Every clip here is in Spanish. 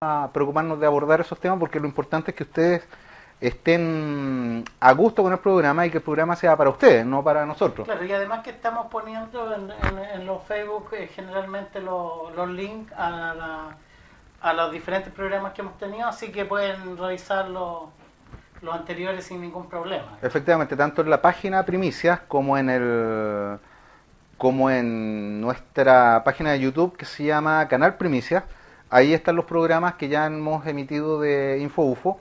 a preocuparnos de abordar esos temas porque lo importante es que ustedes estén a gusto con el programa y que el programa sea para ustedes, no para nosotros. Claro, y además que estamos poniendo en los Facebook generalmente los links a los diferentes programas que hemos tenido, así que pueden revisar los anteriores sin ningún problema. Efectivamente, tanto en la página Primicias como en nuestra página de YouTube que se llama Canal Primicias. Ahí están los programas que ya hemos emitido de InfoUFO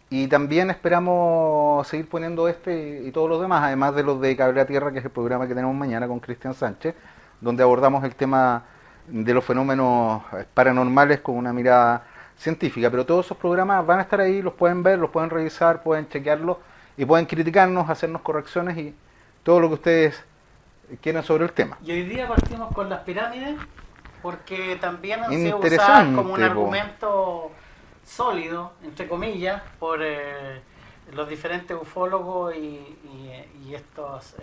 y también esperamos seguir poniendo este y todos los demás, además de los de Cable a Tierra, que es el programa que tenemos mañana con Cristian Sánchez, donde abordamos el tema de los fenómenos paranormales con una mirada científica. Pero todos esos programas van a estar ahí, los pueden ver, los pueden revisar, pueden chequearlos y pueden criticarnos, hacernos correcciones y todo lo que ustedes quieran sobre el tema. Y hoy día partimos con las pirámides porque también han sido usadas Interesante, como un po. argumento sólido, entre comillas, por los diferentes ufólogos y estos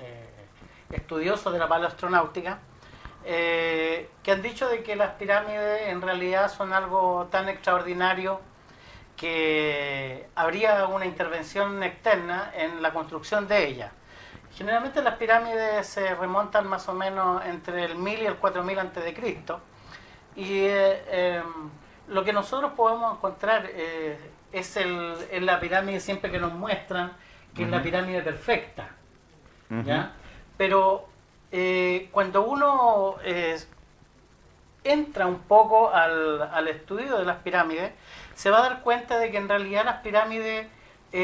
estudiosos de la paleoastronáutica, que han dicho de que las pirámides en realidad son algo tan extraordinario que habría una intervención externa en la construcción de ellas. Generalmente las pirámides se remontan más o menos entre el 1000 y el 4000 antes de Cristo y lo que nosotros podemos encontrar es en la pirámide siempre que nos muestran que es la pirámide perfecta, ¿ya? Pero cuando uno entra un poco al estudio de las pirámides, se va a dar cuenta de que en realidad las pirámides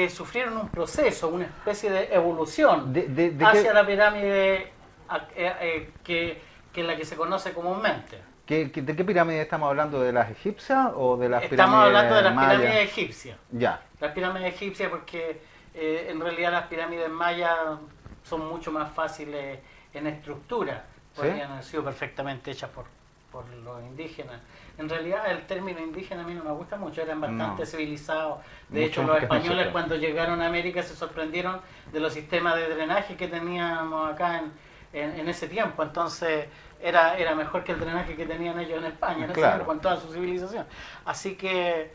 sufrieron un proceso, una especie de evolución hacia la pirámide que es la que se conoce comúnmente. ¿De qué pirámide estamos hablando? ¿De las egipcias o de las Estamos hablando de las mayas? pirámides egipcias. Ya. Las pirámides egipcias porque en realidad las pirámides mayas son mucho más fáciles en estructura. Podrían haber sido perfectamente hechas por los indígenas. En realidad el término indígena a mí no me gusta mucho, eran bastante civilizados. De hecho, los españoles cuando llegaron a América se sorprendieron de los sistemas de drenaje que teníamos acá en ese tiempo. Entonces era mejor que el drenaje que tenían ellos en España, en ese tiempo, con toda su civilización. Así que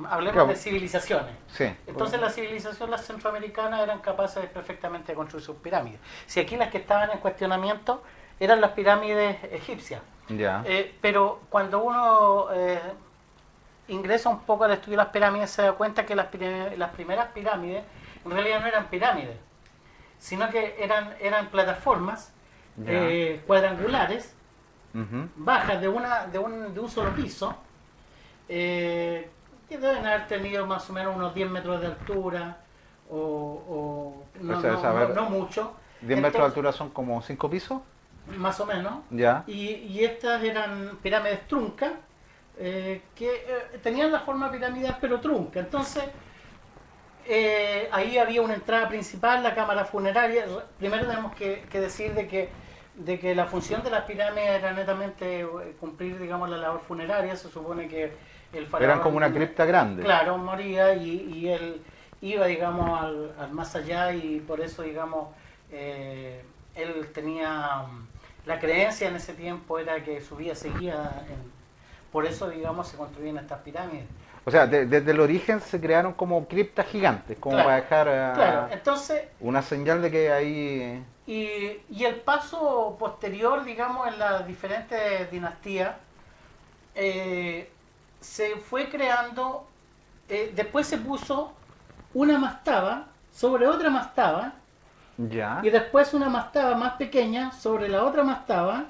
hablemos de civilizaciones. Sí. Entonces las civilizaciones centroamericanas eran capaces perfectamente de construir sus pirámides. Si aquí las que estaban en cuestionamiento eran las pirámides egipcias. Ya. Pero cuando uno ingresa un poco al estudio de las pirámides se da cuenta que las primeras pirámides en realidad no eran pirámides, sino que eran plataformas cuadrangulares, bajas de un solo piso, que deben haber tenido más o menos unos 10 metros de altura no mucho. 10 metros de altura son como 5 pisos. Más o menos. Ya. Y estas eran pirámides truncas, que tenían la forma piramidal pero trunca. Entonces, ahí había una entrada principal, la cámara funeraria. Primero tenemos que decir de que la función de las pirámides era netamente cumplir, digamos, la labor funeraria. Se supone que el faraón... Eran como una cripta grande. Claro, moría y él iba, digamos, al más allá y por eso, digamos, él tenía... La creencia en ese tiempo era que su vida seguía, por eso, digamos, se construían estas pirámides. O sea, desde el origen se crearon como criptas gigantes, como para dejar entonces, una señal de que ahí... Y el paso posterior, digamos, en las diferentes dinastías, se fue creando, después se puso una mastaba sobre otra mastaba, Ya. y después una mastaba más pequeña sobre la otra mastaba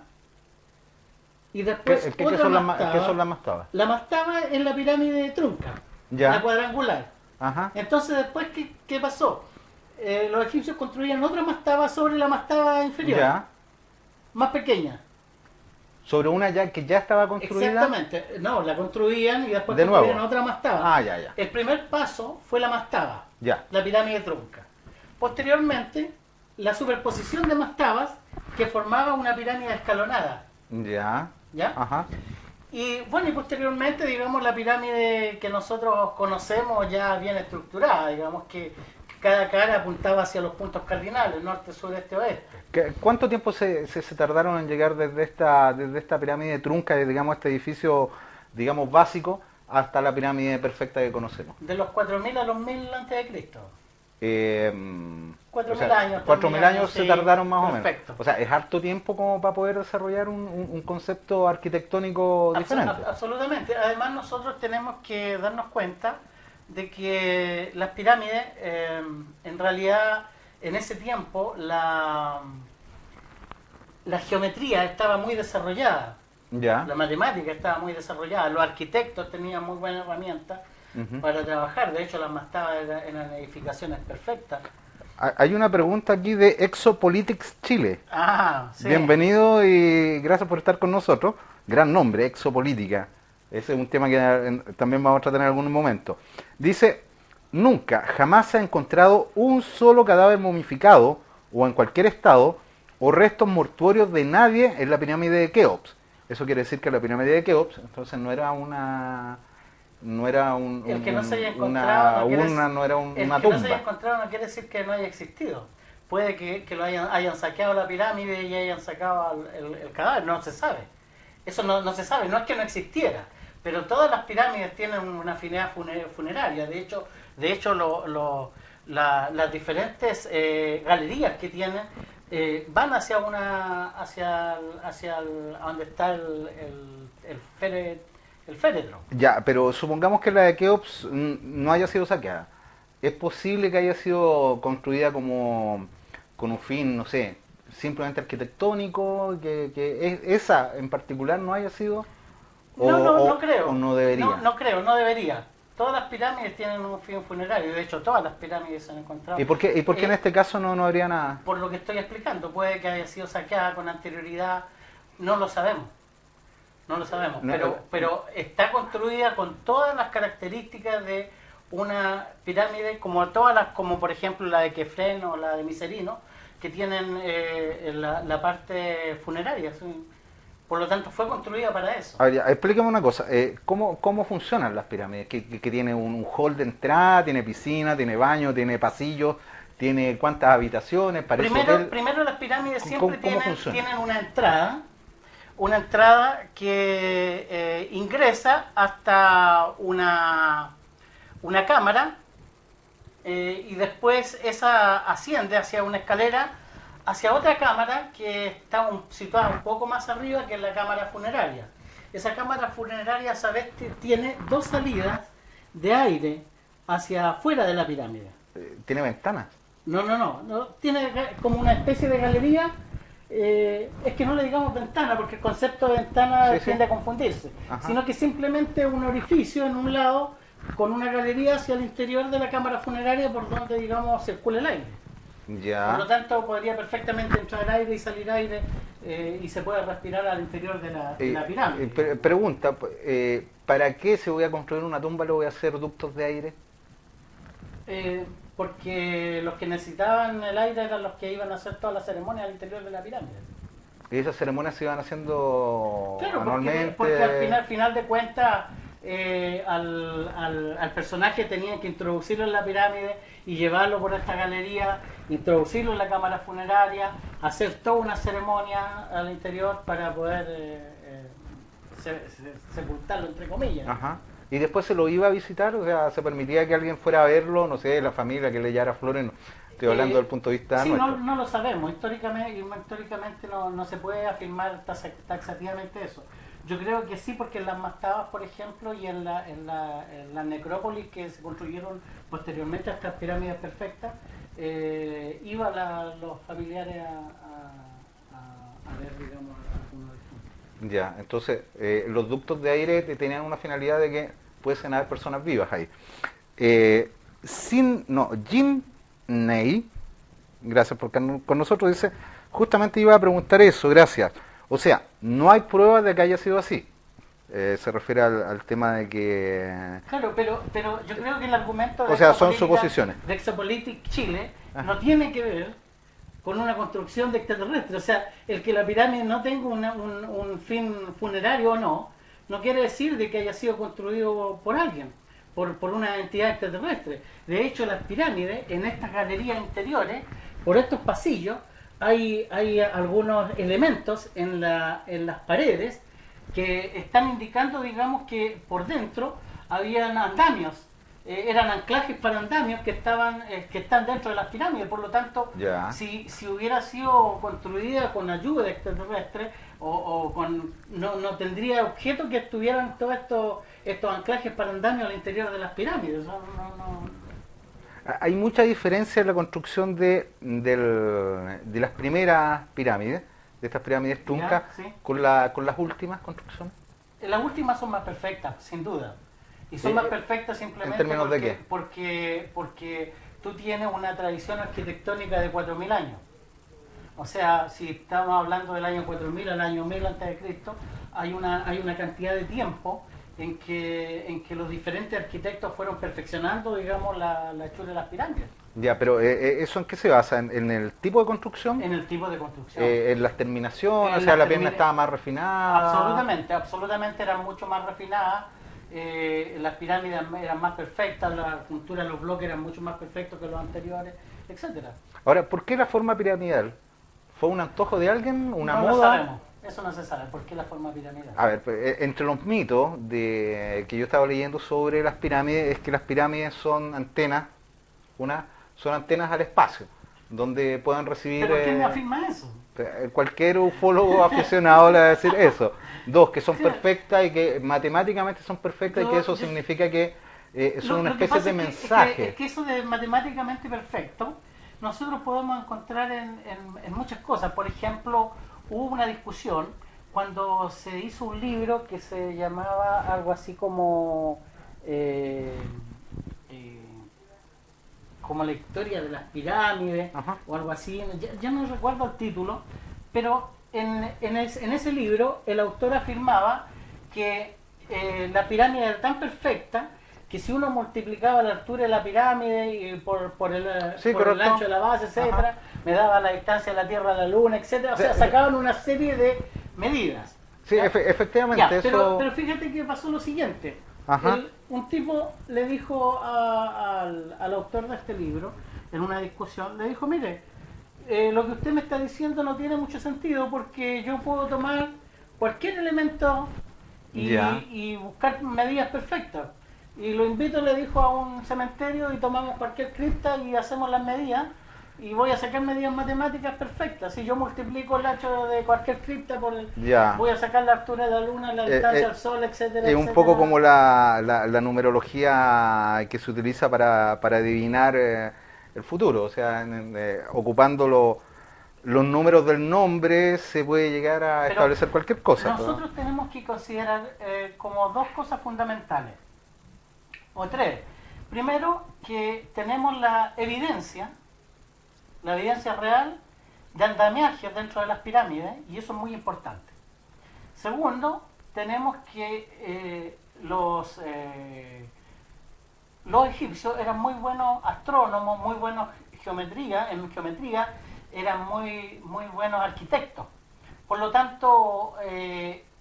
y después ¿Qué son las mastabas? La mastaba es la pirámide trunca, Ya. la cuadrangular. Ajá. Entonces después ¿qué pasó? Los egipcios construían otra mastaba sobre la mastaba inferior, Ya. más pequeña. Sobre una ya que ya estaba construida. Exactamente, no, la construían y después De construían nuevo. otra mastaba. Ya. El primer paso fue la mastaba, Ya. la pirámide trunca. Posteriormente, la superposición de mastabas que formaba una pirámide escalonada. Ya. ¿Ya? Ajá. Y bueno, y posteriormente, digamos, la pirámide que nosotros conocemos ya bien estructurada, digamos que cada cara apuntaba hacia los puntos cardinales, norte, sur, este, oeste. ¿Cuánto tiempo se tardaron en llegar desde esta pirámide trunca, digamos, este edificio, digamos, básico, hasta la pirámide perfecta que conocemos. De los 4000 a los 1000 antes de Cristo. 4000 años. 4000 años se sí, tardaron más perfecto. o menos. O sea, es harto tiempo como para poder desarrollar un concepto arquitectónico diferente. Absolutamente. Además, nosotros tenemos que darnos cuenta de que las pirámides, en realidad, en ese tiempo, la geometría estaba muy desarrollada. Ya. La matemática estaba muy desarrollada. Los arquitectos tenían muy buenas herramientas para trabajar. De hecho, las mastaba eran edificaciones perfectas. Hay una pregunta aquí de Exopolitics Chile. Sí. Bienvenido y gracias por estar con nosotros. Gran nombre, Exopolítica. Ese es un tema que también vamos a tratar en algún momento. Dice, nunca, jamás se ha encontrado un solo cadáver momificado o en cualquier estado o restos mortuorios de nadie en la pirámide de Keops. Eso quiere decir que la pirámide de Keops, entonces no era una... No era el que no se haya encontrado no era una tumba. El que no se haya encontrado no quiere decir que no haya existido. Puede que lo hayan saqueado la pirámide y hayan sacado el cadáver, no se sabe. Eso no se sabe, no es que no existiera. Pero todas las pirámides tienen una finalidad funeraria. De hecho las diferentes galerías que tienen van hacia donde está el féretro. Ya, pero supongamos que la de Keops no haya sido saqueada. ¿Es posible que haya sido construida como con un fin, no sé, simplemente arquitectónico, que esa en particular no haya sido? No creo. ¿O no debería? No creo, no debería. Todas las pirámides tienen un fin funerario, de hecho todas las pirámides se han encontrado. ¿Y por qué en este caso no habría nada? Por lo que estoy explicando, puede que haya sido saqueada con anterioridad, no lo sabemos. No lo sabemos, pero está construida con todas las características de una pirámide, como por ejemplo la de Kefren o la de Miserino, que tienen la parte funeraria. ¿Sí? Por lo tanto, fue construida para eso. A ver, explícame una cosa, ¿cómo funcionan las pirámides? ¿Que tiene un hall de entrada, tiene piscina, tiene baño, tiene pasillos, tiene cuántas habitaciones? Primero las pirámides siempre tienen una entrada que ingresa hasta una cámara y después esa asciende hacia una escalera, hacia otra cámara que está situada un poco más arriba, que es la cámara funeraria. Esa cámara funeraria a su vez tiene dos salidas de aire hacia afuera de la pirámide. ¿Tiene ventanas? No, tiene como una especie de galería. Es que no le digamos ventana porque el concepto de ventana tiende a confundirse. Ajá. Sino que simplemente un orificio en un lado con una galería hacia el interior de la cámara funeraria por donde, digamos, circula el aire. Ya. Por lo tanto, podría perfectamente entrar aire y salir aire y se puede respirar al interior de la pirámide. Pregunta, ¿para qué si voy a construir una tumba le voy a hacer ductos de aire? Porque los que necesitaban el aire eran los que iban a hacer todas las ceremonias al interior de la pirámide. ¿Y esas ceremonias se iban haciendo anualmente? Porque al final de cuentas al personaje tenían que introducirlo en la pirámide y llevarlo por esta galería, introducirlo en la cámara funeraria, hacer toda una ceremonia al interior para poder sepultarlo, entre comillas. Ajá. Y después se lo iba a visitar, o sea, se permitía que alguien fuera a verlo, no sé, la familia que le llevara flores, estoy hablando desde el punto de vista nuestro. No lo sabemos, históricamente no se puede afirmar taxativamente eso. Yo creo que sí, porque en las mastabas, por ejemplo, y en la necrópolis que se construyeron posteriormente a estas pirámides perfectas, iban los familiares a ver, digamos, algunos difuntos. Ya, entonces, los ductos de aire tenían una finalidad de que pueden haber personas vivas ahí. Jim Ney, gracias por estar con nosotros, dice, justamente iba a preguntar eso, gracias. O sea, no hay pruebas de que haya sido así. Se refiere al tema de que... Claro, pero yo creo que el argumento de son suposiciones. De Exopolitik Chile no tiene que ver con una construcción de extraterrestres. O sea, el que la pirámide no tenga un fin funerario o no quiere decir de que haya sido construido por alguien, por una entidad extraterrestre. De hecho, las pirámides, en estas galerías interiores, por estos pasillos, hay algunos elementos en las paredes que están indicando, digamos, que por dentro habían andamios, eran anclajes para andamios que están dentro de las pirámides. Por lo tanto, Ya. si hubiera sido construida con ayuda extraterrestre no tendría objeto que estuvieran todos estos anclajes para andamios al interior de las pirámides. Hay mucha diferencia en la construcción de las primeras pirámides, de estas pirámides truncas, Ya, sí. con las últimas construcciones. Las últimas son más perfectas, sin duda. Y son más perfectas simplemente ¿En términos de qué? porque tú tienes una tradición arquitectónica de 4000 años. O sea, si estamos hablando del año 4000 al año 1000 antes de Cristo, hay una cantidad de tiempo en que los diferentes arquitectos fueron perfeccionando, digamos, la hechura de las pirámides. Ya, pero ¿eso en qué se basa? ¿En el tipo de construcción? En el tipo de construcción. ¿En las terminaciones? En O sea, las la pierna estaba más refinada. Absolutamente eran mucho más refinadas. Las pirámides eran más perfectas, la cultura de los bloques eran mucho más perfectos que los anteriores, etcétera. Ahora, ¿por qué la forma piramidal? ¿Fue un antojo de alguien? ¿Una No moda? lo sabemos, eso no se sabe, ¿por qué la forma piramidal? A ver, pues, entre los mitos que yo estaba leyendo sobre las pirámides es que las pirámides son antenas, son antenas al espacio, donde puedan recibir... ¿Pero quién me afirma eso? Cualquier ufólogo aficionado le va a decir eso. Dos, que son Claro. perfectas y que matemáticamente son perfectas y que eso significa que son una Lo que especie pasa de es mensaje. es que eso de matemáticamente perfecto, nosotros podemos encontrar en muchas cosas. Por ejemplo, hubo una discusión cuando se hizo un libro que se llamaba algo así como la historia de las pirámides. Ajá. O algo así, ya no recuerdo el título, pero en ese libro el autor afirmaba que la pirámide era tan perfecta que si uno multiplicaba la altura de la pirámide y por el ancho de la base, etcétera, Ajá. me daba la distancia de la Tierra a la Luna, etcétera, o sea, sacaban una serie de medidas. Sí, efectivamente. Ya, eso... pero fíjate que pasó lo siguiente. Ajá. Un tipo le dijo al autor de este libro, en una discusión, le dijo, mire, lo que usted me está diciendo no tiene mucho sentido porque yo puedo tomar cualquier elemento y buscar medidas perfectas. Y lo invito, le dijo, a un cementerio y tomamos cualquier cripta y hacemos las medidas y voy a sacar medidas matemáticas perfectas. Si yo multiplico el ancho de cualquier cripta voy a sacar la altura de la Luna, la distancia al Sol, etcétera. Es un poco como la numerología que se utiliza para adivinar el futuro. O sea, ocupando los números del nombre se puede llegar a establecer cualquier cosa. Nosotros tenemos que considerar como dos cosas fundamentales, o tres. Primero, que tenemos la evidencia real de andamiajes dentro de las pirámides, y eso es muy importante. Segundo, tenemos que los egipcios eran muy buenos astrónomos, muy buenos en geometría, eran muy buenos arquitectos. Por lo tanto,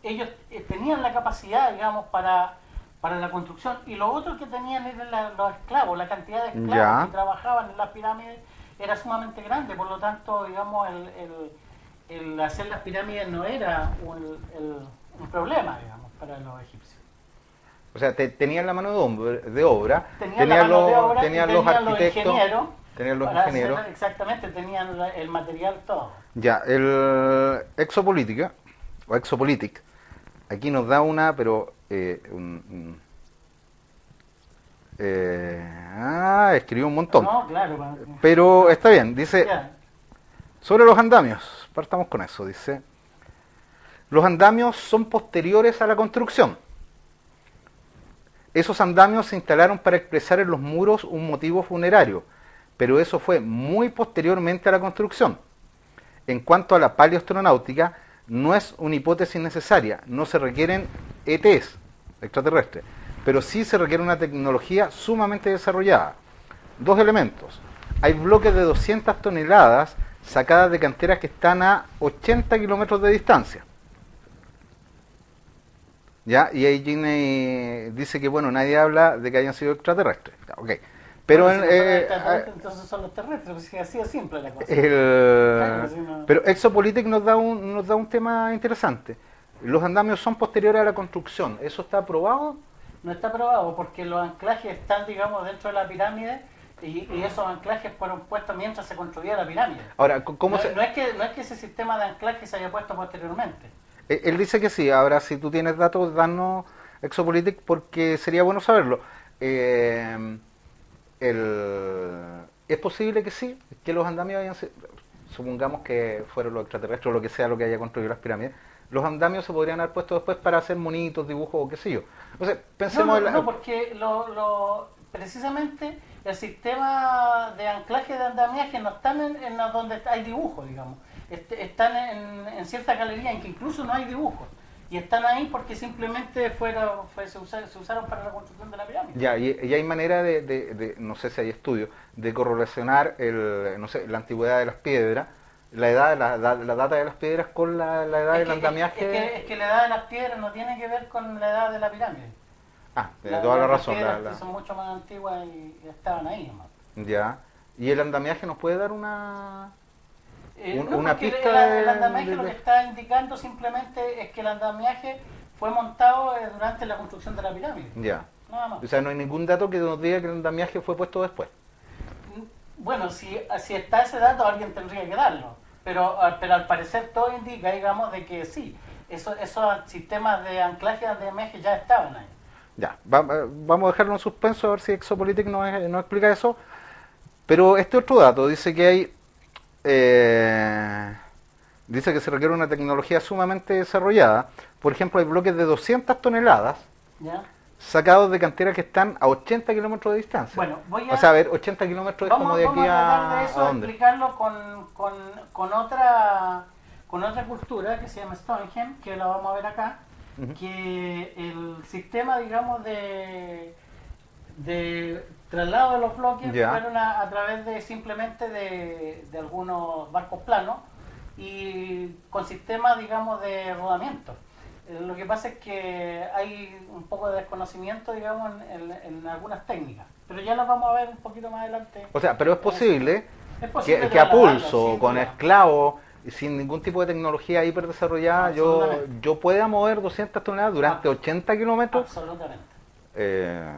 ellos tenían la capacidad, digamos, para la construcción. Y lo otro que tenían eran los esclavos, la cantidad de esclavos que trabajaban en las pirámides era sumamente grande. Por lo tanto, digamos, el hacer las pirámides no era un problema, digamos, para los egipcios. O sea, tenían la mano de obra, tenían los arquitectos, tenían los ingenieros. Exactamente, tenían el material todo. Ya, el Exopolitica, o Exopolitic, aquí nos da una, pero... escribió un montón. No, claro. Pero está bien, dice... Sobre los andamios, partamos con eso, dice... Los andamios son posteriores a la construcción. Esos andamios se instalaron para expresar en los muros un motivo funerario, pero eso fue muy posteriormente a la construcción. En cuanto a la paleoastronáutica, no es una hipótesis necesaria, no se requieren ETs, extraterrestres, pero sí se requiere una tecnología sumamente desarrollada. Dos elementos. Hay bloques de 200 toneladas sacadas de canteras que están a 80 kilómetros de distancia. ¿Ya? Y ahí Gine dice que, bueno, nadie habla de que hayan sido extraterrestres. Okay. Pero bueno, entonces son los terrestres, pues, así es simple la cosa. Pero Exopolitic nos da un tema interesante. Los andamios son posteriores a la construcción. ¿Eso está aprobado? No está probado porque los anclajes están, digamos, dentro de la pirámide y esos anclajes fueron puestos mientras se construía la pirámide. Ahora, ¿cómo No, se...? no es que ese sistema de anclaje se haya puesto posteriormente. Él dice que sí. Ahora, si tú tienes datos, danos Exopolitik porque sería bueno saberlo. Eh, es posible que sí, que los andamios hayan sido, supongamos que fueron los extraterrestres o lo que sea lo que haya construido las pirámides, los andamios se podrían haber puesto después para hacer monitos, dibujos o qué sé yo. Entonces, pensemos en No, porque precisamente el sistema de anclaje de andamiaje no están en donde hay dibujos, digamos. Están en cierta galería en que incluso no hay dibujos. Y están ahí porque simplemente se usaron para la construcción de la pirámide. Ya, y hay manera no sé si hay estudios, de correlacionar no sé, la antigüedad de las piedras, la edad, la data de las piedras con la edad del andamiaje. Es que la edad de las piedras no tiene que ver con la edad de la pirámide. Ah, tiene toda la razón. Las piedras son mucho más antiguas y estaban ahí nomás. Ya. ¿Y el andamiaje nos puede dar una No, pista el andamiaje lo que está indicando simplemente es que el andamiaje fue montado durante la construcción de la pirámide. Ya. Nada más. O sea, no hay ningún dato que nos diga que el andamiaje fue puesto después. Bueno, si está ese dato, alguien tendría que darlo. Pero al parecer todo indica, digamos, de que sí, esos sistemas de anclaje de andamiaje ya estaban ahí. Ya, vamos a dejarlo en suspenso a ver si Exopolitik nos explica eso. Pero este otro dato dice que hay... dice que se requiere una tecnología sumamente desarrollada. Por ejemplo, hay bloques de 200 toneladas ¿Ya? sacados de canteras que están a 80 kilómetros de distancia. Bueno, o sea, a ver, 80 kilómetros es como de aquí vamos a tratar de a eso, dónde. explicarlo con otra cultura que se llama Stonehenge, que la vamos a ver acá, Ujú. que el sistema, digamos, de traslado de los bloques Ya. fueron a través de simplemente de algunos barcos planos y con sistemas, digamos, de rodamiento. Lo que pasa es que hay un poco de desconocimiento, digamos, en algunas técnicas, pero ya las vamos a ver un poquito más adelante. O sea, pero es posible Es posible que a trasladarlo, pulso, sin con duda. esclavos, y sin ningún tipo de tecnología hiper desarrollada, Absolutamente. yo pueda mover 200 toneladas durante 80 kilómetros. Absolutamente. Eh,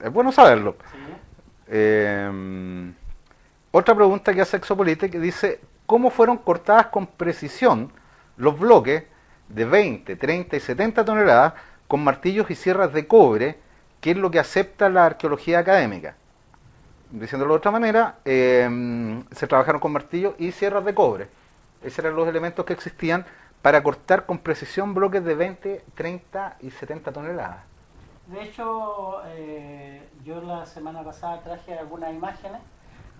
es bueno saberlo. Sí. Otra pregunta que hace Exopolitik dice, ¿cómo fueron cortadas con precisión los bloques de 20, 30 y 70 toneladas con martillos y sierras de cobre, que es lo que acepta la arqueología académica? Diciéndolo de otra manera, se trabajaron con martillos y sierras de cobre. Esos eran los elementos que existían para cortar con precisión bloques de 20, 30 y 70 toneladas. De hecho, yo la semana pasada traje algunas imágenes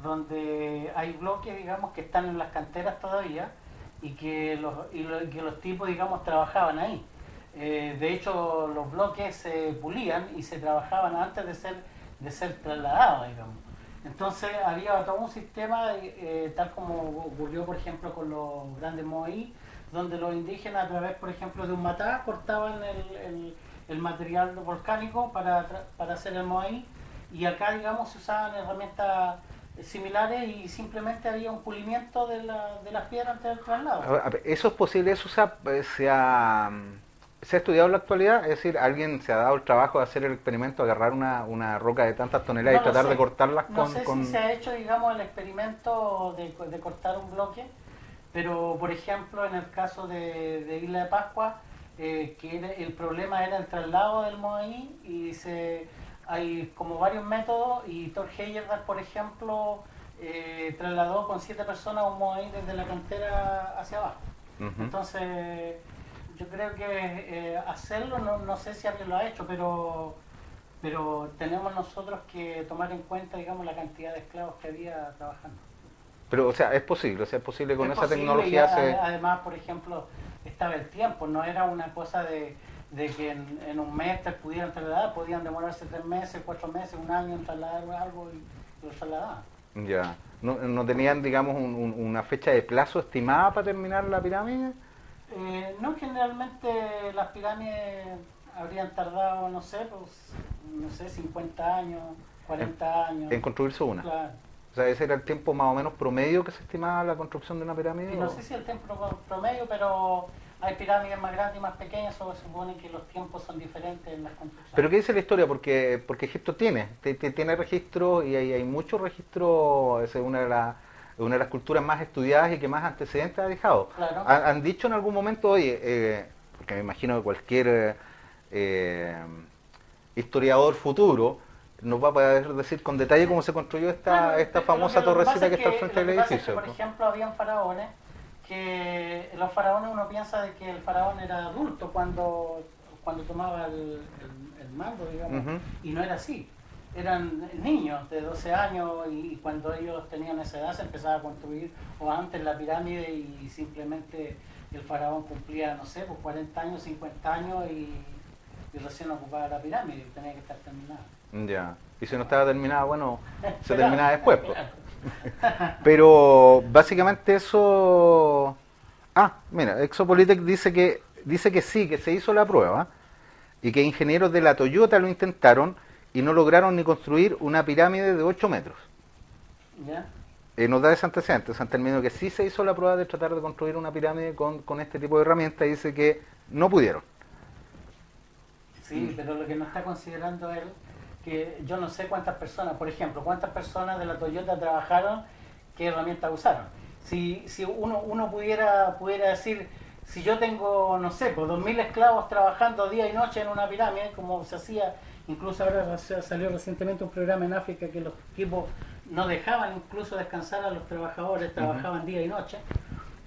donde hay bloques, digamos, que están en las canteras todavía y que los tipos, digamos, trabajaban ahí. De hecho, los bloques se pulían y se trabajaban antes de ser trasladados, digamos. Entonces había todo un sistema, tal como ocurrió, por ejemplo, con los grandes moai, donde los indígenas, a través, por ejemplo, de un matá, cortaban el material volcánico para hacer el moai, y acá, digamos, se usaban herramientas similares y simplemente había un pulimiento de las piedras antes del traslado. A ver, ¿eso es posible? ¿Eso se ha estudiado en la actualidad? Es decir, ¿alguien se ha dado el trabajo de hacer el experimento, agarrar una roca de tantas toneladas y tratar de cortarlas no sé si se ha hecho, digamos, el experimento de cortar un bloque, pero por ejemplo en el caso de Isla de Pascua, el problema era el traslado del moai y hay como varios métodos, y Thor Heyerdahl, por ejemplo, trasladó con 7 personas un moai desde la cantera hacia abajo. Uh-huh. Entonces yo creo que hacerlo, no sé si alguien lo ha hecho, pero tenemos nosotros que tomar en cuenta, digamos, la cantidad de esclavos que había trabajando. Pero, o sea, es posible con Es esa posible, tecnología además, por ejemplo, estaba el tiempo, no era una cosa de que en un mes te pudieran trasladar, podían demorarse 3 meses, 4 meses, un año en trasladar algo y lo trasladaban. Ya. ¿No tenían, digamos, una fecha de plazo estimada para terminar la pirámide? No, generalmente las pirámides habrían tardado, no sé, 50 años, 40 años. En construirse una. Claro. O sea, ese era el tiempo más o menos promedio que se estimaba la construcción de una pirámide. Y no sé si el tiempo promedio, pero Hay pirámides más grandes y más pequeñas, o se supone que los tiempos son diferentes en las construcciones. Pero ¿qué dice la historia? Porque Egipto tiene registros y hay muchos registros, esa es una de las culturas más estudiadas y que más antecedentes ha dejado. Claro. Han dicho en algún momento, oye, porque me imagino que cualquier historiador futuro nos va a poder decir con detalle cómo se construyó esta famosa torrecita que está al frente del edificio. Por ejemplo, habían faraones que los faraones, uno piensa de que el faraón era adulto cuando tomaba el mando, digamos, y no era así. Eran niños de 12 años y cuando ellos tenían esa edad se empezaba a construir, o antes la pirámide, y simplemente el faraón cumplía, no sé, pues 40 años, 50 años y recién ocupaba la pirámide y tenía que estar terminada. Ya, y si no estaba terminada, bueno, se terminaba después. Pues. Pero básicamente eso... Ah, mira, Exopolitec dice que sí, que se hizo la prueba y que ingenieros de la Toyota lo intentaron y no lograron ni construir una pirámide de 8 metros. ¿Ya? Nos da ese antecedente, o sea, en términos que sí se hizo la prueba de tratar de construir una pirámide con este tipo de herramientas, y dice que no pudieron. Sí, pero lo que no está considerando él, que yo no sé cuántas personas, por ejemplo, cuántas personas de la Toyota trabajaron, qué herramientas usaron. Si uno pudiera decir, si yo tengo, no sé, pues 2000 esclavos trabajando día y noche en una pirámide, como se hacía, incluso ahora salió recientemente un programa en África que los equipos no dejaban incluso descansar a los trabajadores, trabajaban día y noche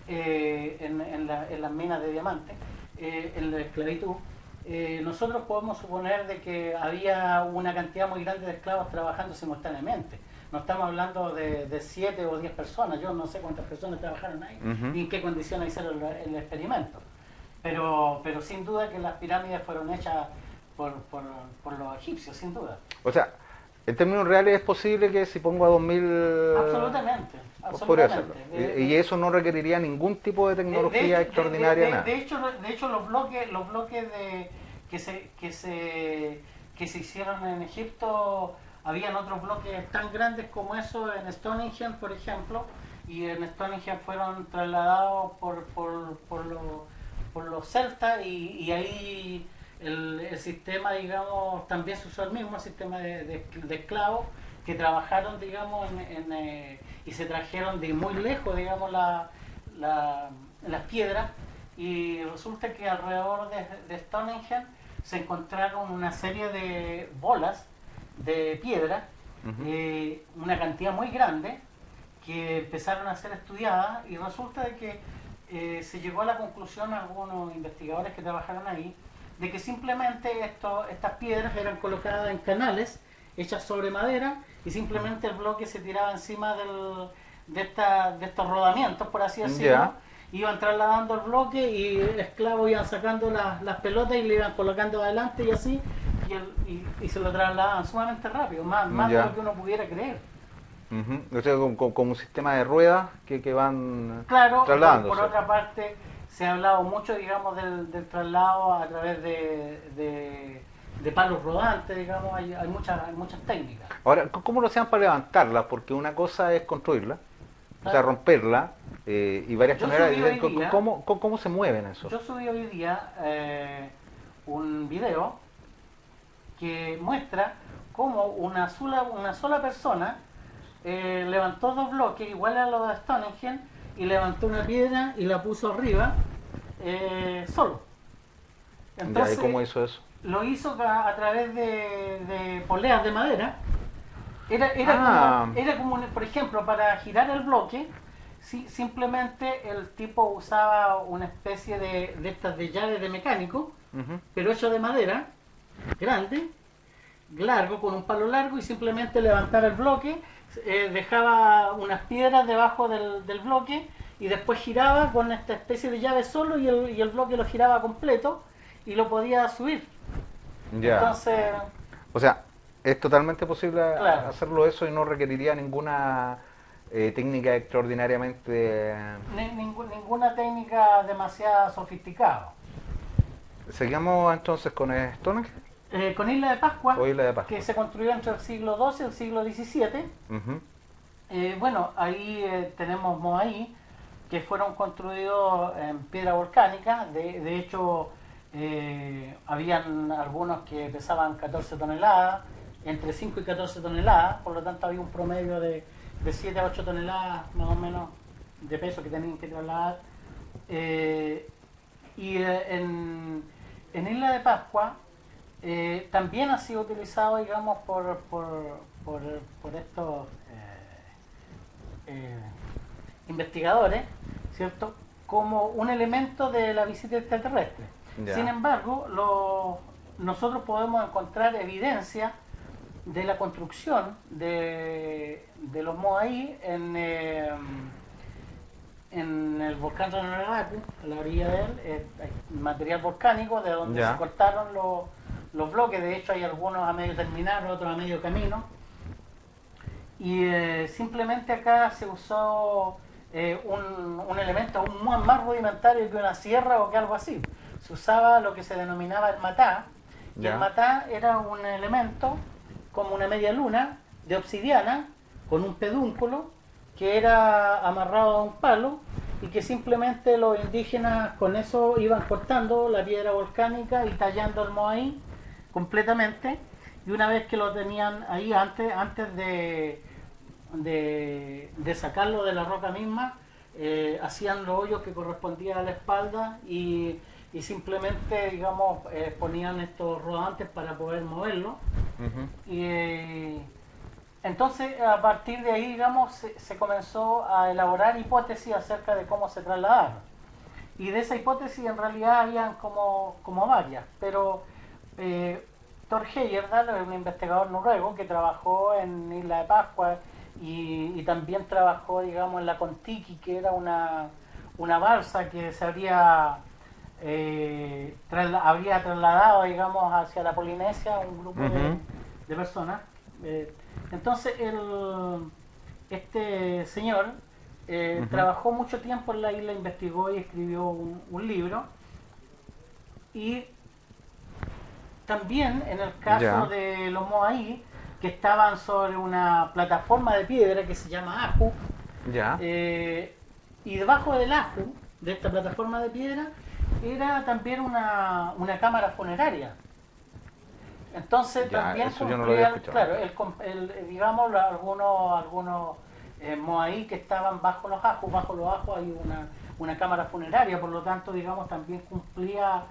en las minas de diamantes, en la esclavitud. Nosotros podemos suponer de que había una cantidad muy grande de esclavos trabajando simultáneamente. No estamos hablando de 7 o 10 personas, yo no sé cuántas personas trabajaron ahí, ni en qué condiciones hicieron el experimento. Pero sin duda que las pirámides fueron hechas por los egipcios, sin duda. O sea, en términos reales es posible que si pongo a 2000... Absolutamente. Podría hacerlo. Y eso no requeriría ningún tipo de tecnología extraordinaria, nada. De hecho los bloques que se hicieron en Egipto, habían otros bloques tan grandes como eso en Stonehenge, por ejemplo, y en Stonehenge fueron trasladados por los celtas, y ahí el sistema, digamos, también se usó el mismo sistema de esclavos que trabajaron, digamos, y se trajeron de muy lejos, digamos, las piedras, y resulta que alrededor de Stonehenge se encontraron una serie de bolas de piedra, una cantidad muy grande, que empezaron a ser estudiadas, y resulta de que se llegó a la conclusión, algunos investigadores que trabajaron ahí, de que simplemente estas piedras eran colocadas en canales hechas sobre madera, y simplemente el bloque se tiraba encima de estos rodamientos, por así decirlo. Iban trasladando el bloque y el esclavo iban sacando las pelotas y le iban colocando adelante y así, y se lo trasladaban sumamente rápido, más de lo que uno pudiera creer. O sea, como un sistema de ruedas que van trasladándose. Por otra parte, se ha hablado mucho, digamos, del traslado a través de palos rodantes, digamos, hay muchas técnicas. Ahora, ¿cómo lo hacían para levantarla? Porque una cosa es construirla, o sea, romperla, y varias maneras. ¿Cómo se mueven eso? Yo subí hoy día un video que muestra cómo una sola persona levantó 2 bloques iguales a los de Stonehenge, y levantó una piedra y la puso arriba solo. Entonces, ¿y cómo hizo eso? Lo hizo a través de poleas de madera. Era como, por ejemplo, para girar el bloque, simplemente el tipo usaba una especie de estas de llaves de mecánico, pero hecho de madera, grande, largo, con un palo largo, y simplemente levantaba el bloque, dejaba unas piedras debajo del bloque, y después giraba con esta especie de llave solo, y el bloque lo giraba completo y lo podía subir. Entonces, o sea, es totalmente posible hacerlo eso, y no requeriría ninguna técnica extraordinariamente... Ninguna técnica demasiado sofisticada. Seguimos entonces con Stonehenge. Con Isla de Pascua, que se construyó entre el siglo XII y el siglo XVII. Bueno, ahí tenemos Moai, que fueron construidos en piedra volcánica. De hecho, habían algunos que pesaban 14 toneladas, entre 5 y 14 toneladas, por lo tanto había un promedio de 7 a 8 toneladas más o menos de peso que tenían que trasladar. En Isla de Pascua también ha sido utilizado, digamos, por estos investigadores, ¿cierto?, como un elemento de la visita extraterrestre. Ya. Sin embargo, nosotros podemos encontrar evidencia de la construcción de los Moai en el volcán Ranaraku, a la orilla de él. Hay material volcánico de donde Ya. se cortaron los bloques. De hecho, hay algunos a medio terminar, otros a medio camino. Y simplemente acá se usó un elemento aún más rudimentario que una sierra o que algo así. Se usaba lo que se denominaba el matá. Y Ya. el matá era un elemento como una media luna de obsidiana con un pedúnculo que era amarrado a un palo y que simplemente los indígenas con eso iban cortando la piedra volcánica y tallando el moai completamente. Y una vez que lo tenían ahí, antes de sacarlo de la roca misma, hacían los hoyos que correspondían a la espalda y simplemente, digamos, ponían estos rodantes para poder moverlo. Ujú. Y entonces, a partir de ahí, digamos, se comenzó a elaborar hipótesis acerca de cómo se trasladaron. Y de esa hipótesis en realidad habían como varias, pero Thor Heyerdahl es un investigador noruego que trabajó en Isla de Pascua y también trabajó, digamos, en la Kon-Tiki, que era una balsa que se habría trasladado, digamos, hacia la Polinesia un grupo Ujú. de personas. Entonces, este señor Ujú. trabajó mucho tiempo en la isla, investigó y escribió un libro. Y también en el caso Ya. de los Moai, que estaban sobre una plataforma de piedra que se llama Aju, Ya. y debajo del Aju, de esta plataforma de piedra, era también una cámara funeraria. Entonces Ya, también eso yo no lo había cumplían, escuchado. claro, digamos, algunos Moai que estaban bajo los Ajus. Bajo los Ajus hay una cámara funeraria, por lo tanto, digamos, también cumplía,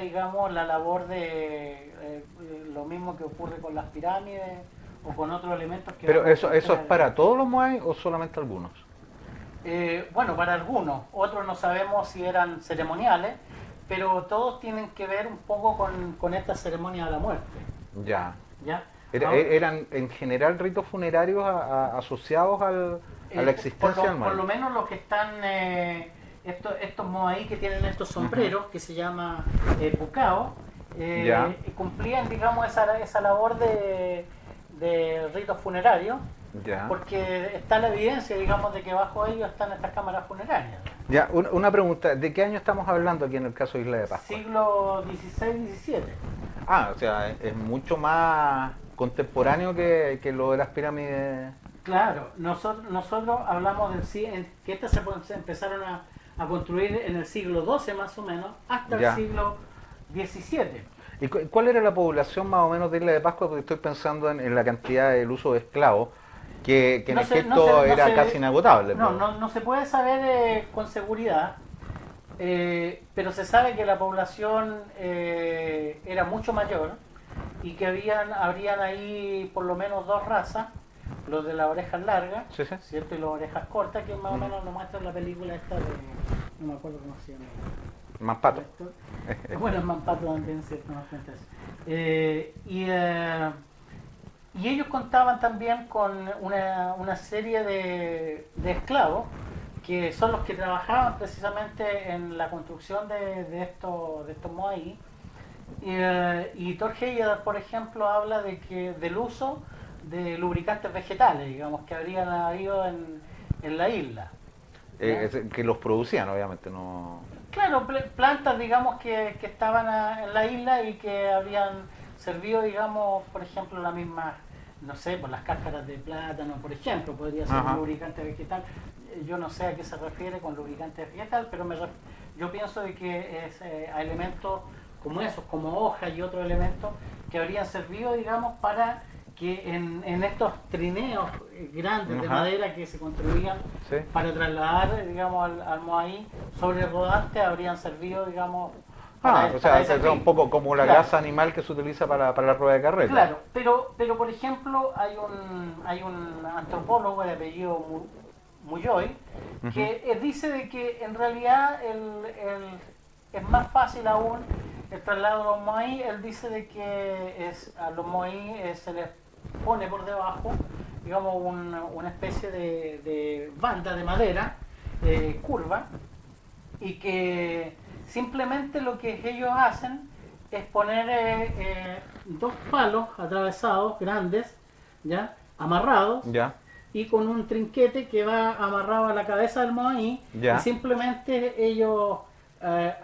digamos, la labor de lo mismo que ocurre con las pirámides o con otros elementos que Pero vamos a eso es encontrar. para todos los Moai o solamente algunos. Bueno, para algunos, otros no sabemos si eran ceremoniales, pero todos tienen que ver un poco con esta ceremonia de la muerte. Ya. ¿Ya? Eran en general ritos funerarios asociados a la existencia del por lo Moai. menos los que están, estos moai que tienen estos sombreros, que se llama bucao, Ya. cumplían, digamos, esa labor de ritos funerarios, Ya. porque está la evidencia, digamos, de que bajo ellos están estas cámaras funerarias. Ya, una pregunta, ¿de qué año estamos hablando aquí en el caso de Isla de Pascua? Siglo XVI-XVII. Ah, o sea, es mucho más contemporáneo que lo de las pirámides. Claro, nosotros hablamos que estas se empezaron a construir en el siglo XII más o menos, hasta Ya. el siglo XVII. ¿Y cuál era la población más o menos de Isla de Pascua? Porque estoy pensando en la cantidad del uso de esclavos, que en efecto era casi inagotable. No, pues. no se puede saber con seguridad, pero se sabe que la población era mucho mayor y que habrían ahí por lo menos dos razas, los de las orejas largas, Sí, sí. ¿cierto? Y las orejas cortas, que más o menos lo muestra en la película esta de... no me acuerdo cómo se llama. Mampato. Bueno, el Mampato también, ¿cierto? Nos cuenta eso. Y ellos contaban también con una serie de esclavos que son los que trabajaban precisamente en la construcción de estos moai. Y Thor Heyerdahl, por ejemplo, habla del uso de lubricantes vegetales, digamos, que habrían habido en la isla. Que los producían, obviamente, no. Claro, plantas, digamos, que estaban en la isla y que habían servido, digamos, por ejemplo, no sé, por las cáscaras de plátano, por ejemplo, podría ser Ajá. un lubricante vegetal. Yo no sé a qué se refiere con lubricante vegetal, pero yo pienso de que es a elementos como esos, como hojas y otros elementos que habrían servido, digamos, para que en estos trineos grandes de Ajá. madera que se construían Sí. para trasladar, digamos, al Moai sobre rodante, habrían servido, digamos, O para sea, ese es un fin. poco como la Claro. grasa animal que se utiliza para la rueda de carreta. Claro, pero por ejemplo hay un antropólogo de apellido Mulloy Ujú. que dice de que en realidad es más fácil aún el traslado de los moai. Él dice de que a los moai se les pone por debajo, digamos, una especie de banda de madera curva, y que simplemente lo que ellos hacen es poner dos palos atravesados grandes, ya amarrados, Ya, y con un trinquete que va amarrado a la cabeza del moai, y ya. simplemente ellos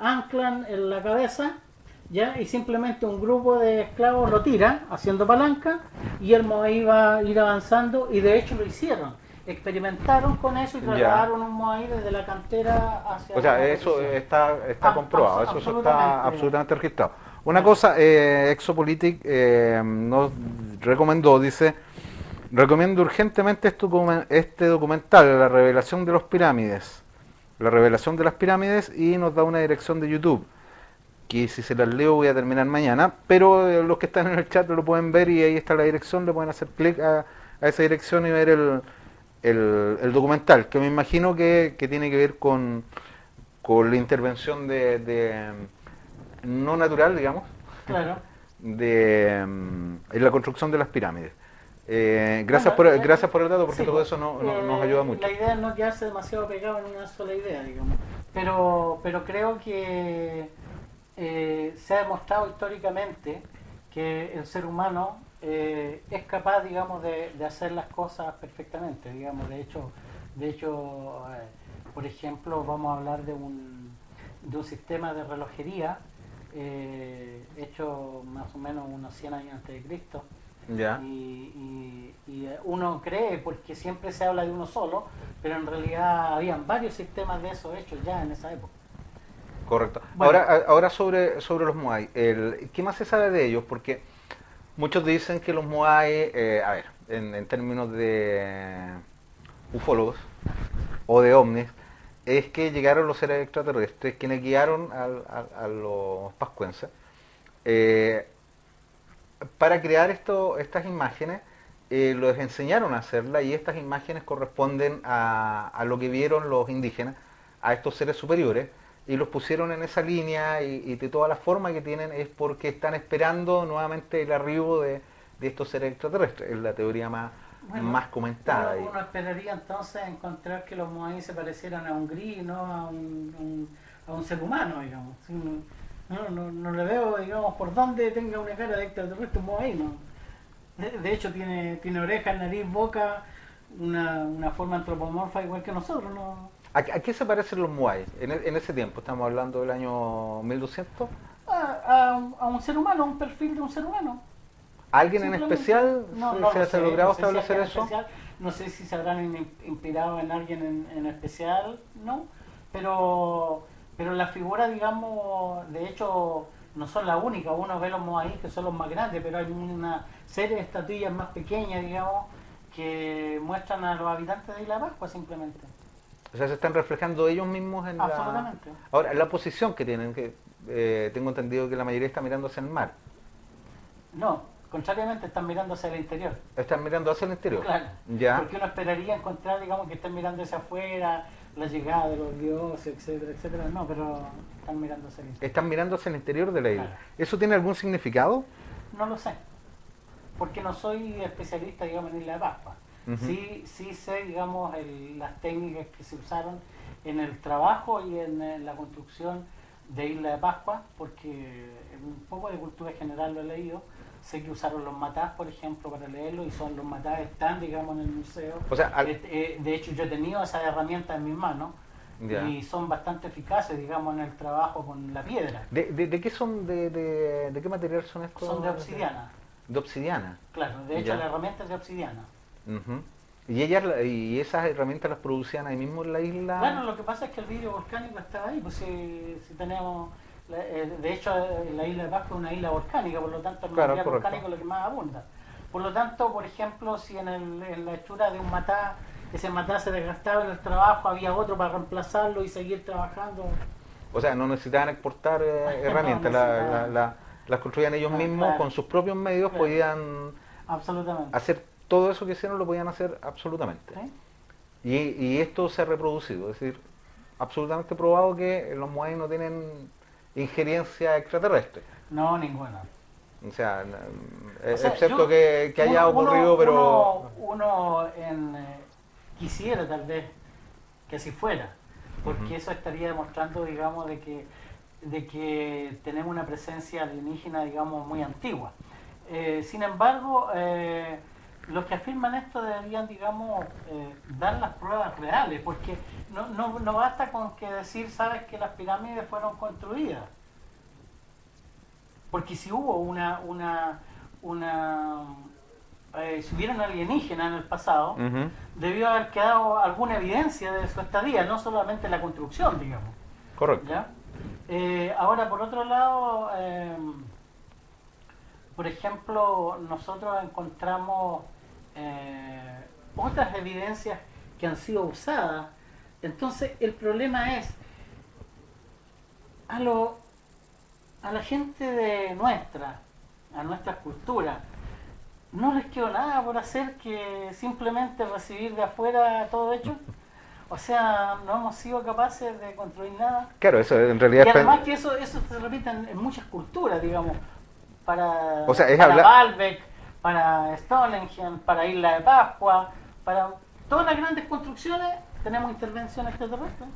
anclan en la cabeza, ya, y simplemente un grupo de esclavos lo tira haciendo palanca y el moai va a ir avanzando, y de hecho lo hicieron. Experimentaron con eso y Ya. trasladaron un moai desde la cantera hacia O sea, la eso posición. está comprobado, eso está Absolutamente. absolutamente registrado. Una Claro. cosa, Exopolitik nos recomendó, dice, recomiendo urgentemente este documental, La revelación de las pirámides. La revelación de las pirámides, y nos da una dirección de YouTube, que si se las leo voy a terminar mañana, pero los que están en el chat lo pueden ver y ahí está la dirección, le pueden hacer clic a esa dirección y ver el documental, que me imagino que tiene que ver con la intervención no natural, digamos, Claro. en la construcción de las pirámides. Bueno, Gracias por el dato, porque sí, todo pues, eso nos ayuda mucho. la idea es no quedarse demasiado pegado en una sola idea, digamos. Pero creo que se ha demostrado históricamente que el ser humano es capaz, digamos, de hacer las cosas perfectamente, digamos. De hecho, por ejemplo, vamos a hablar de un sistema de relojería hecho más o menos unos 100 años antes de Cristo. Ya, Y uno cree, porque siempre se habla de uno solo, pero en realidad habían varios sistemas de esos hechos ya en esa época. correcto. Bueno, Ahora sobre los Moai, ¿qué más se sabe de ellos? Porque muchos dicen que los Moai, a ver, en términos de ufólogos o de ovnis, es que llegaron los seres extraterrestres quienes guiaron a los pascuenses eh, para crear estas imágenes. Los enseñaron a hacerlas, y estas imágenes corresponden a lo que vieron los indígenas, a estos seres superiores, y los pusieron en esa línea, y de toda la forma que tienen es porque están esperando nuevamente el arribo de estos seres extraterrestres. Es la teoría bueno, más comentada. uno esperaría entonces encontrar que los moai se parecieran a un gris, no a un ser humano, digamos. Sí, no le veo, digamos, por dónde tenga una cara de extraterrestre un moai, ¿no? De hecho, tiene orejas, nariz, boca, una forma antropomorfa igual que nosotros, ¿no? ¿A qué se parecen los Moai en ese tiempo? Estamos hablando del año 1200. A un ser humano, un perfil de un ser humano. ¿Alguien en Simplemente. especial No, se, no se lo ha sé, logrado no sé si establecer alguien eso? especial, no sé si se habrán inspirado en alguien en especial, ¿no? Pero la figura, digamos, de hecho, no son la única. Uno ve los moai que son los más grandes, pero hay una serie de estatuillas más pequeñas, digamos, que muestran a los habitantes de Isla Pascua simplemente. O sea, se están reflejando ellos mismos en la... Absolutamente. Ahora, la posición que tienen, que tengo entendido que la mayoría está mirando hacia el mar. No, contrariamente están mirando hacia el interior. Están mirando hacia el interior. Claro, Ya. porque uno esperaría encontrar, digamos, que estén mirando hacia afuera, la llegada de los dioses, etcétera, etcétera. No, pero están mirando hacia el interior. Están mirando hacia el interior de la isla. Claro. ¿Eso tiene algún significado? No lo sé, porque no soy especialista, digamos, en Isla de Pascua. Ujú. Sí sé, digamos, las técnicas que se usaron en el trabajo y en la construcción de Isla de Pascua, porque un poco de cultura general lo he leído. Sé que usaron los matás, por ejemplo, para leerlo, y son los matás están, digamos, en el museo. O sea, De hecho, yo he tenido esas herramientas en mis manos ya. y son bastante eficaces, digamos, en el trabajo con la piedra. ¿De qué son? ¿De qué material son estos? Son de obsidiana. De obsidiana. Claro, de hecho Ya. la herramienta es de obsidiana. Ujú. Y esas herramientas las producían ahí mismo en la isla. Bueno, lo que pasa es que el vidrio volcánico estaba ahí, pues si tenemos, de hecho la isla de Pascua es una isla volcánica, por lo tanto el Claro, material correcto. volcánico es lo que más abunda. Por lo tanto, por ejemplo, si en la hechura de un matá, ese matá se desgastaba en el trabajo, había otro para reemplazarlo y seguir trabajando. O sea, no necesitaban exportar No herramientas, necesitaban. las construían ellos Ah, mismos claro, con sus propios medios, claro, podían absolutamente. hacer todo eso que hicieron, lo podían hacer absolutamente. ¿Sí? Y esto se ha reproducido, es decir, absolutamente probado que los moai no tienen injerencia extraterrestre. No, ninguna. O sea, O sea, excepto que haya uno, ocurrido, pero... quisiera tal vez que así fuera, porque Ujú. eso estaría demostrando, digamos, de que tenemos una presencia alienígena, digamos, muy antigua. Sin embargo, los que afirman esto deberían, digamos, dar las pruebas reales, porque no basta con que decir, sabes que las pirámides fueron construidas, porque si hubo si hubiera un alienígena en el pasado, Ujú. debió haber quedado alguna evidencia de su estadía, no solamente la construcción, digamos. Correcto. ¿Ya? Ahora, por otro lado, por ejemplo, nosotros encontramos otras evidencias que han sido usadas. Entonces, el problema es a, lo, a la gente de a nuestra cultura, no les quedó nada por hacer que simplemente recibir de afuera todo hecho. O sea, no hemos sido capaces de construir nada. Claro, eso en realidad Y es... además que eso se repite en muchas culturas, digamos. O sea, es Para hablar... Baalbek, para Stonehenge, para Isla de Pascua, para todas las grandes construcciones tenemos intervención extraterrestre.